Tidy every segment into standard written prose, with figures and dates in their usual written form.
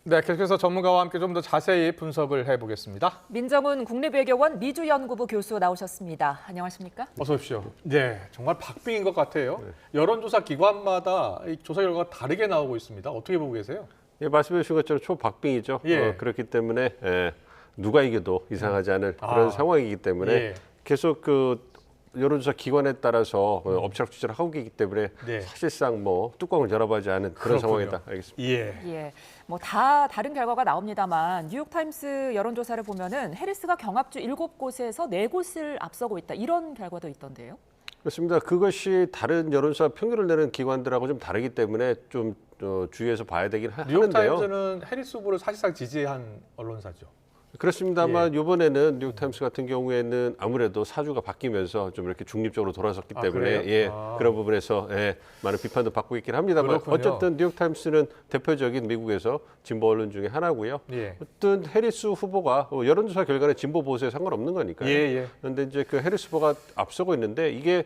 네, 계속해서 전문가와 함께 좀 더 자세히 분석을 해보겠습니다. 민정훈 국립외교원 미주연구부 교수 나오셨습니다. 안녕하십니까? 어서 오십시오. 네, 정말 박빙인 것 같아요. 여론조사 기관마다 이 조사 결과가 다르게 나오고 있습니다. 어떻게 보고 계세요? 예, 말씀해 주신 것처럼 초박빙이죠. 예. 그렇기 때문에 누가 이겨도 이상하지 않은 그런 상황이기 때문에 예. 계속 그 여론조사 기관에 따라서 엎치락 뒤치락 하고 있기 때문에 네. 사실상 뭐 뚜껑을 열어봐지 않은 그런 그렇군요. 상황이다. 알겠습니다. 예. 예, 뭐 다 다른 결과가 나옵니다만 뉴욕타임스 여론조사를 보면은 해리스가 경합주 7곳에서 4곳을 앞서고 있다. 이런 결과도 있던데요. 그렇습니다. 그것이 다른 여론조사 평균을 내는 기관들하고 좀 다르기 때문에 좀 주의해서 봐야 되긴 하는데요. 뉴욕타임즈는 해리스 후보를 사실상 지지한 언론사죠. 그렇습니다만 이번에는 뉴욕타임스 같은 경우에는 아무래도 사주가 바뀌면서 좀 이렇게 중립적으로 돌아섰기 때문에 그래요? 그런 부분에서 많은 비판도 받고 있긴 합니다만 그렇군요. 어쨌든 뉴욕타임스는 대표적인 미국에서 진보 언론 중에 하나고요. 예. 어떤 해리스 후보가 여론조사 결과는 진보 보수에 상관없는 거니까요. 예. 그런데 이제 그 해리스 후보가 앞서고 있는데 이게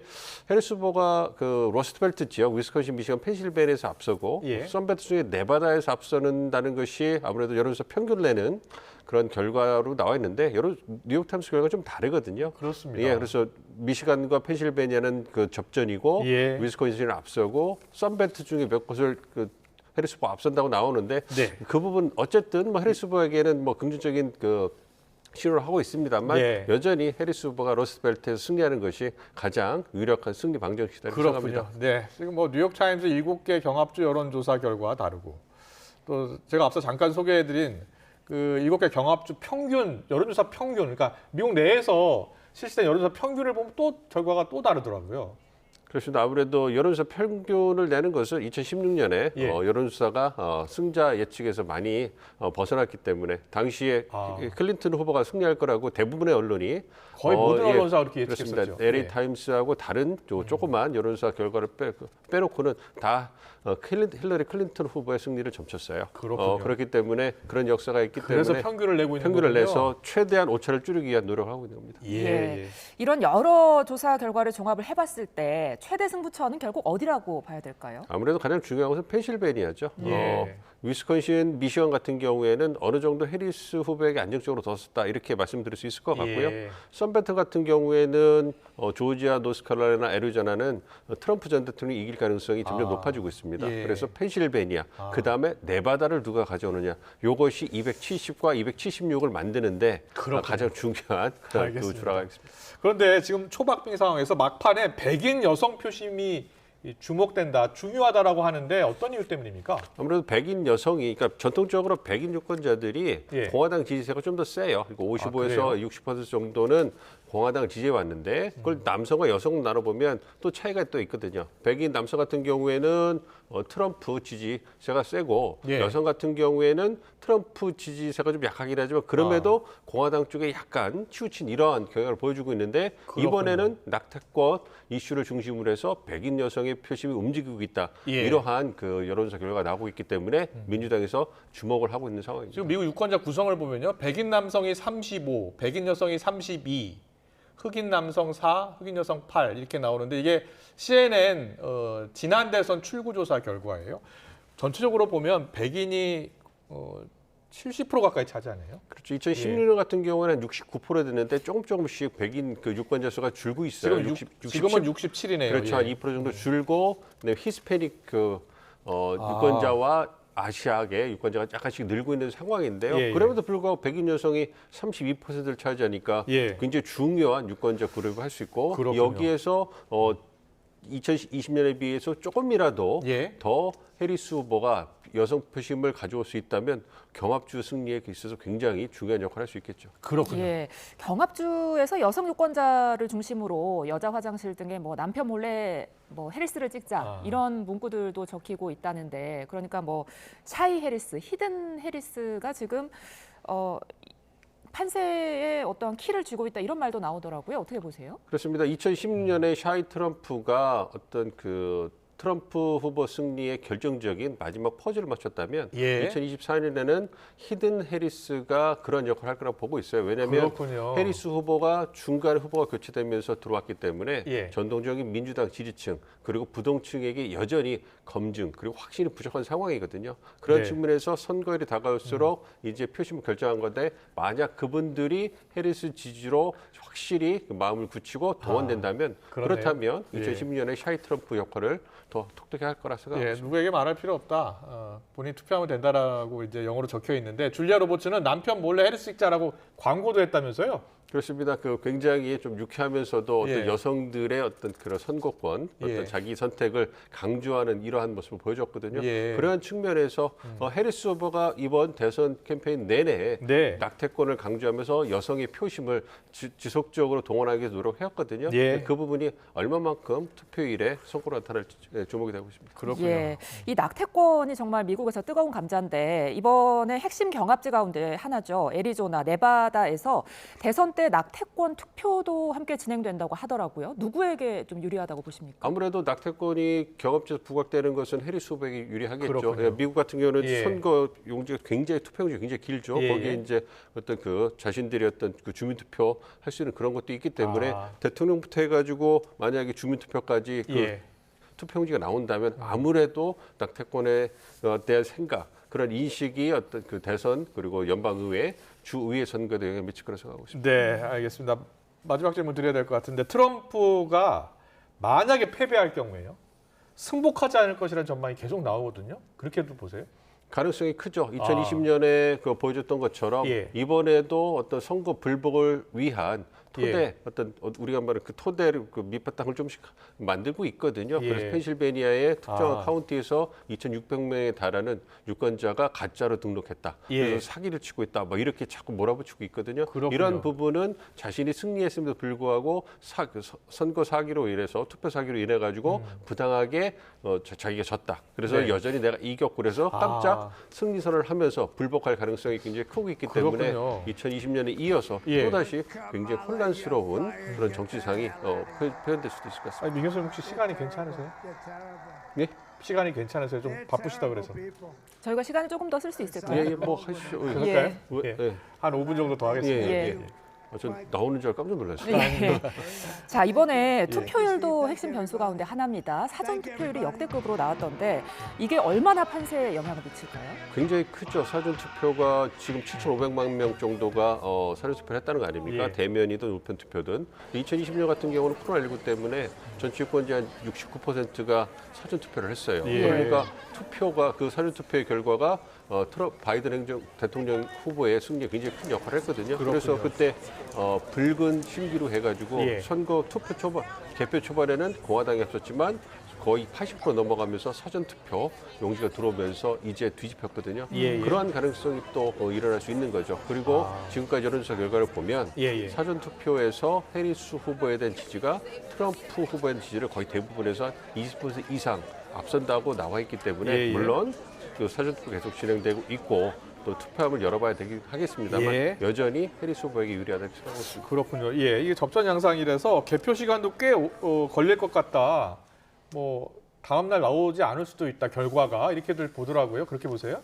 해리스 후보가 그 러스트벨트 지역, 위스콘신, 미시건, 펜실베니아에서 앞서고 예. 선베트 중에 네바다에서 앞서는다는 것이 아무래도 여론조사 평균을 내는 그런 결과로 나와 있는데 뉴욕타임스 결과가 좀 다르거든요. 그렇습니다. 예, 그래서 미시간과 펜실베니아는 그 접전이고 예. 위스콘신은 앞서고 선벨트 중에 몇 곳을 그 해리스 후보 앞선다고 나오는데 네. 그 부분 어쨌든 뭐 해리스 후보에게는 뭐 긍정적인 그 신호를 하고 있습니다만 예. 여전히 해리스 후보가 러스트벨트에서 승리하는 것이 가장 유력한 승리 방정식이라고 그렇군요. 생각합니다. 네, 지금 뭐 뉴욕타임즈 7개 경합주 여론조사 결과 다르고 또 제가 앞서 잠깐 소개해드린 그 7개 경합주 평균, 여론조사 평균, 그러니까 미국 내에서 실시된 여론조사 평균을 보면 또 결과가 또 다르더라고요. 그렇습니다. 아무래도 여론조사 평균을 내는 것은 2016년에 예. 여론조사가 승자 예측에서 많이 벗어났기 때문에 당시에 클린턴 후보가 승리할 거라고 대부분의 언론이 거의 모든 예, 언론사가 그렇게 그렇습니다. 예측했었죠. LA 예. 타임스하고 다른 조그만 여론조사 결과를 빼놓고는 다 힐러리 클린턴 후보의 승리를 점쳤어요. 그렇군요. 그렇기 때문에 그런 역사가 있기 그래서 때문에 평균을 내고 있는 평균을 거군요. 내서 최대한 오차를 줄이기 위한 노력을 하고 있는 겁니다. 예. 이런 여러 조사 결과를 종합을 해봤을 때 최대 승부처는 결국 어디라고 봐야 될까요? 아무래도 가장 중요한 것은 펜실베니아죠. 예. 위스콘신, 미시건 같은 경우에는 어느 정도 해리스 후보에게 안정적으로 뒀었다 이렇게 말씀드릴 수 있을 것 같고요. 예. 선베트 같은 경우에는 조지아, 노스캐롤라이나, 애리조나는 트럼프 전 대통령이 이길 가능성이 점점 높아지고 있습니다. 예. 그래서 펜실베니아, 그다음에 네바다를 누가 가져오느냐. 이것이 270과 276을 만드는데 그렇군요. 가장 중요한 그런 알겠습니다. 두 주라가 있습니다. 그런데 지금 초박빙 상황에서 막판에 백인 여성 표심이 주목된다, 중요하다라고 하는데 어떤 이유 때문입니까? 아무래도 백인 여성이, 그러니까 전통적으로 백인 유권자들이 예. 공화당 지지세가 좀 더 세요. 그러니까 55에서 그래요? 60% 정도는 공화당을 지지해 왔는데 그걸 남성과 여성 나눠보면 또 차이가 또 있거든요. 백인 남성 같은 경우에는 트럼프 지지세가 세고 예. 여성 같은 경우에는 트럼프 지지세가 좀 약하긴 하지만 그럼에도 공화당 쪽에 약간 치우친 이러한 경향을 보여주고 있는데 그렇군요. 이번에는 낙태권 이슈를 중심으로 해서 백인 여성의 표심이 움직이고 있다. 예. 이러한 그 여론조사 결과가 나오고 있기 때문에 민주당에서 주목을 하고 있는 상황입니다. 지금 미국 유권자 구성을 보면요. 백인 남성이 35, 백인 여성이 32, 흑인 남성 4, 흑인 여성 8 이렇게 나오는데 이게 CNN 지난 대선 출구조사 결과예요. 전체적으로 보면 백인이 70% 가까이 차지하네요. 그렇죠. 2016년 같은 경우에는 69% 됐는데 조금씩 백인 그 유권자 수가 줄고 있어요. 지금은 67이네요. 그렇죠. 한 2% 정도 줄고 그다음에 히스패닉 그 유권자와 아시아계 유권자가 약간씩 늘고 있는 상황인데요. 예. 그럼에도 불구하고 백인 여성이 32%를 차지하니까 예. 굉장히 중요한 유권자 그룹을 할 수 있고 그렇군요. 여기에서 2020년에 비해서 조금이라도 예. 더 해리스 후보가 여성 표심을 가져올 수 있다면 경합주 승리에 있어서 굉장히 중요한 역할을 할 수 있겠죠. 그렇군요. 예, 경합주에서 여성 유권자를 중심으로 여자 화장실 등에 뭐 남편 몰래 뭐 해리스를 찍자 이런 문구들도 적히고 있다는데 그러니까 뭐 샤이 해리스, 히든 해리스가 지금 판세에 어떤 키를 쥐고 있다 이런 말도 나오더라고요. 어떻게 보세요? 그렇습니다. 2016년에 샤이 트럼프가 어떤 그 트럼프 후보 승리의 결정적인 마지막 퍼즐을 맞췄다면 예. 2024년에는 히든 해리스가 그런 역할을 할 거라고 보고 있어요. 왜냐하면 그렇군요. 해리스 후보가 중간에 후보가 교체되면서 들어왔기 때문에 예. 전통적인 민주당 지지층 그리고 부동층에게 여전히 검증 그리고 확신이 부족한 상황이거든요. 그런 네. 측면에서 선거일이 다가올수록 이제 표심을 결정한 건데 만약 그분들이 해리스 지지로 확실히 그 마음을 굳히고 동원된다면 그러네요. 그렇다면 예. 2016년에 샤이 트럼프 역할을 더 톡톡히 할 거라 예, 생각합니다. 누구에게 말할 필요 없다. 본인이 투표하면 된다라고 이제 영어로 적혀 있는데 줄리아 로버츠는 남편 몰래 해리스 찍자라고 광고도 했다면서요? 그렇습니다. 그 굉장히 좀 유쾌하면서도 어떤 예. 여성들의 어떤 그런 선거권, 예. 어떤 자기 선택을 강조하는 이러한 모습을 보여줬거든요. 예. 그러한 측면에서 해리스 후보가 이번 대선 캠페인 내내 네. 낙태권을 강조하면서 여성의 표심을 지속적으로 동원하기 위해서 노력해왔거든요. 예. 그 부분이 얼마만큼 투표일에 선거로 나타날지 주목이 되고 있습니다. 그렇군요. 예, 이 낙태권이 정말 미국에서 뜨거운 감자인데 이번에 핵심 경합지 가운데 하나죠. 애리조나, 네바다에서 대선 때 낙태권 투표도 함께 진행된다고 하더라고요. 누구에게 좀 유리하다고 보십니까? 아무래도 낙태권이 경합지에서 부각되는 것은 해리스 후보에게 유리하겠죠. 그렇군요. 예, 미국 같은 경우는 예. 선거 용지가 굉장히 투표 용지가 굉장히 길죠. 예. 거기에 이제 어떤 그 자신들이 어떤 그 주민투표 할 수 있는 그런 것도 있기 때문에 아. 대통령부터 해가지고 만약에 주민투표까지 그 예. 투표 용지가 나온다면 아무래도 낙태권에 대한 생각 그런 인식이 어떤 그 대선 그리고 연방의회 주의회 선거에 영향을 미칠 거라고 생각하고 있습니다. 네, 알겠습니다. 마지막 질문 드려야 될 것 같은데 트럼프가 만약에 패배할 경우에요. 승복하지 않을 것이라는 전망이 계속 나오거든요. 그렇게도 보세요? 가능성이 크죠. 2020년에 그 보여줬던 것처럼 예. 이번에도 어떤 선거 불복을 위한 토대 예. 어떤 우리가 말하는 그 토대를 그 밑바탕을 좀씩 만들고 있거든요. 예. 그래서 펜실베니아의 특정한 아. 카운티에서 2,600명에 달하는 유권자가 가짜로 등록했다. 예. 그래서 사기를 치고 있다. 뭐 이렇게 자꾸 몰아붙이고 있거든요. 그렇군요. 이런 부분은 자신이 승리했음에도 불구하고 선거 사기로 인해서 투표 사기로 인해 가지고 부당하게 자기가 졌다. 그래서 네. 여전히 내가 이겼고 그래서 깜짝 승리선을 하면서 불복할 가능성이 굉장히 크고 있기 때문에 그렇군요. 2020년에 이어서 예. 또다시 굉장히 혼란스러운 그런 정치상이 표현될 수도 있을 것 같습니다. 아니, 민 교수님 혹시 시간이 괜찮으세요? 예? 시간이 괜찮으세요? 좀 바쁘시다 그래서. 저희가 시간을 조금 더 쓸 수 있을까요? 예, 뭐 하시죠. 예. 그럴까요? 예. 예. 한 5분 정도 더 하겠습니다. 예. 전 나오는 줄 알고 깜짝 놀랐어요. 예. 자, 이번에 투표율도 핵심 변수 가운데 하나입니다. 사전 투표율이 역대급으로 나왔던데 이게 얼마나 판세에 영향을 미칠까요? 굉장히 크죠. 사전 투표가 지금 7,500만 명 정도가 사전 투표를 했다는 거 아닙니까? 예. 대면이든 우편 투표든. 2020년 같은 경우는 코로나19 때문에 전체 유권자 한 69%가 사전 투표를 했어요. 예. 그러니까 투표가 그 사전 투표의 결과가 바이든 대통령 후보의 승리에 굉장히 큰 역할을 했거든요. 그래서 그렇군요. 그때 붉은 신기로 해가지고 예. 선거 투표 초반 개표 초반에는 공화당이 앞섰지만 거의 80% 넘어가면서 사전 투표 용지가 들어오면서 이제 뒤집혔거든요. 예, 예. 그러한 가능성이 또 일어날 수 있는 거죠. 그리고 지금까지 여론조사 결과를 보면 예, 예. 사전 투표에서 해리스 후보에 대한 지지가 트럼프 후보에 대한 지지를 거의 대부분에서 한 20% 이상 앞선다고 나와 있기 때문에 예, 예. 물론 그 사전 투표 계속 진행되고 있고 또 투표함을 열어봐야 되긴 하겠습니다만 예. 여전히 해리스 후보에게 유리하다고 생각하고 있습니다. 그렇군요. 예, 이게 접전 양상이라서 개표 시간도 꽤 걸릴 것 같다. 뭐 다음 날 나오지 않을 수도 있다. 결과가 이렇게들 보더라고요. 그렇게 보세요?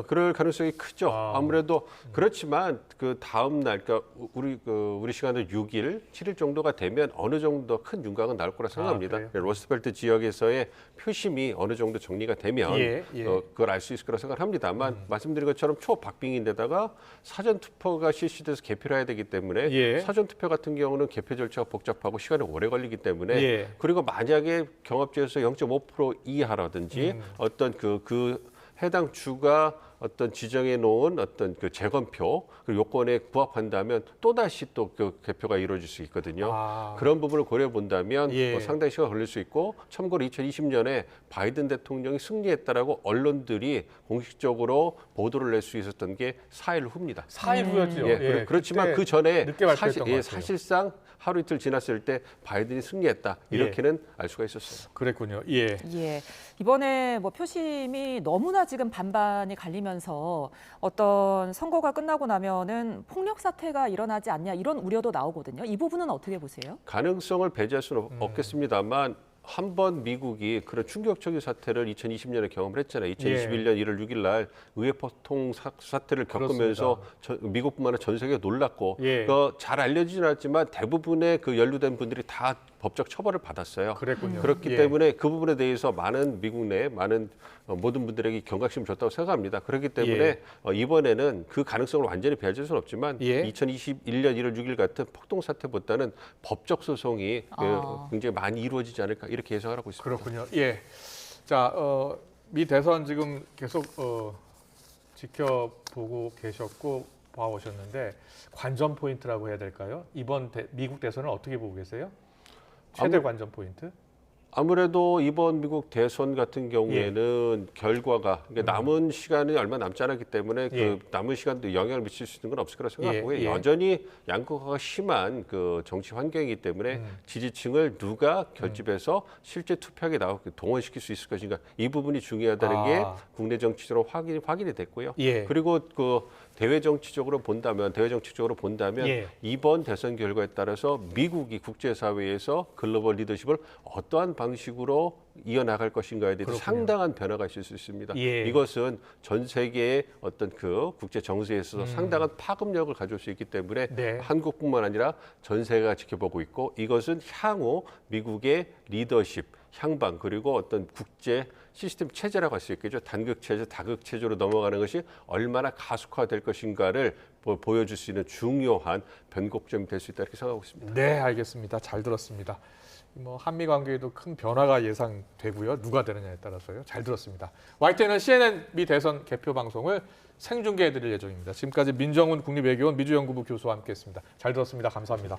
그럴 가능성이 크죠. 아. 아무래도 그렇지만 그 다음 날, 그러니까 우리 시간으로 6일, 7일 정도가 되면 어느 정도 큰 윤곽은 나올 거라 생각합니다. 그래요? 로스트벨트 지역에서의 표심이 어느 정도 정리가 되면 예, 예. 그걸 알 수 있을 거라 생각합니다만 말씀드린 것처럼 초박빙인데다가 사전 투표가 실시돼서 개표를 해야 되기 때문에 예. 사전 투표 같은 경우는 개표 절차가 복잡하고 시간이 오래 걸리기 때문에 예. 그리고 만약에 경합지에서 0.5% 이하라든지 어떤 그 해당 주가 어떤 지정해 놓은 어떤 그 재검표 그리고 요건에 부합한다면 또다시 또 그 개표가 이루어질 수 있거든요. 아. 그런 부분을 고려해 본다면 예. 상당히 시간 걸릴 수 있고 참고로 2020년에 바이든 대통령이 승리했다라고 언론들이 공식적으로 보도를 낼 수 있었던 게 4일 후입니다. 4일 후였죠. 예, 그렇지만 그때 그 전에 늦게 발표했던 것 같아요. 사실상 하루 이틀 지났을 때 바이든이 승리했다 이렇게는 알 수가 있었어요. 그랬군요. 예. 예. 이번에 뭐 표심이 너무나 지금 반반이 갈리면서 어떤 선거가 끝나고 나면은 폭력 사태가 일어나지 않냐 이런 우려도 나오거든요. 이 부분은 어떻게 보세요? 가능성을 배제할 수는 없겠습니다만 한 번 미국이 그런 충격적인 사태를 2020년에 경험을 했잖아요. 2021년 1월 6일 날 의회포통 사태를 겪으면서 미국뿐만 아니라 전 세계가 놀랐고 잘 알려지진 않았지만 대부분의 그 연루된 분들이 다 법적 처벌을 받았어요. 그랬군요. 그렇기 때문에 그 부분에 대해서 많은 미국 내 많은 모든 분들에게 경각심을 줬다고 생각합니다. 그렇기 때문에 이번에는 그 가능성을 완전히 배제할 수는 없지만 2021년 1월 6일 같은 폭동 사태보다는 법적 소송이 굉장히 많이 이루어지지 않을까 이렇게 예상을 하고 있습니다. 그렇군요. 예. 자, 미 대선 지금 계속 지켜보고 계셨고 봐오셨는데 관전 포인트라고 해야 될까요? 이번 미국 대선을 어떻게 보고 계세요? 최대 관전 포인트? 아무래도 이번 미국 대선 같은 경우에는 결과가 그러니까 남은 시간이 얼마 남지 않았기 때문에 그 남은 시간도 영향을 미칠 수 있는 건 없을 거라 생각하고요. 여전히 양극화가 심한 그 정치 환경이기 때문에 지지층을 누가 결집해서 실제 투표하게 나오게 동원시킬 수 있을 것인가 이 부분이 중요하다는 게 국내 정치적으로 확인이 됐고요. 그리고 그 대외 정치적으로 본다면 이번 대선 결과에 따라서 미국이 국제사회에서 글로벌 리더십을 어떠한 방식으로 이어나갈 것인가에 대해서 상당한 변화가 있을 수 있습니다. 이것은 전 세계의 어떤 그 국제 정세에 있어서 상당한 파급력을 가져올 수 있기 때문에 한국뿐만 아니라 전 세계가 지켜보고 있고 이것은 향후 미국의 리더십, 향방 그리고 어떤 국제 시스템 체제라고 할 수 있겠죠. 단극 체제, 다극 체제로 넘어가는 것이 얼마나 가속화될 것인가를 보여줄 수 있는 중요한 변곡점이 될 수 있다 이렇게 생각하고 있습니다. 네, 알겠습니다. 잘 들었습니다. 뭐 한미 관계에도 큰 변화가 예상되고요. 누가 되느냐에 따라서요. 잘 들었습니다. YTN은 CNN 미 대선 개표 방송을 생중계해드릴 예정입니다. 지금까지 민정훈 국립외교원 미주연구부 교수와 함께했습니다. 잘 들었습니다. 감사합니다.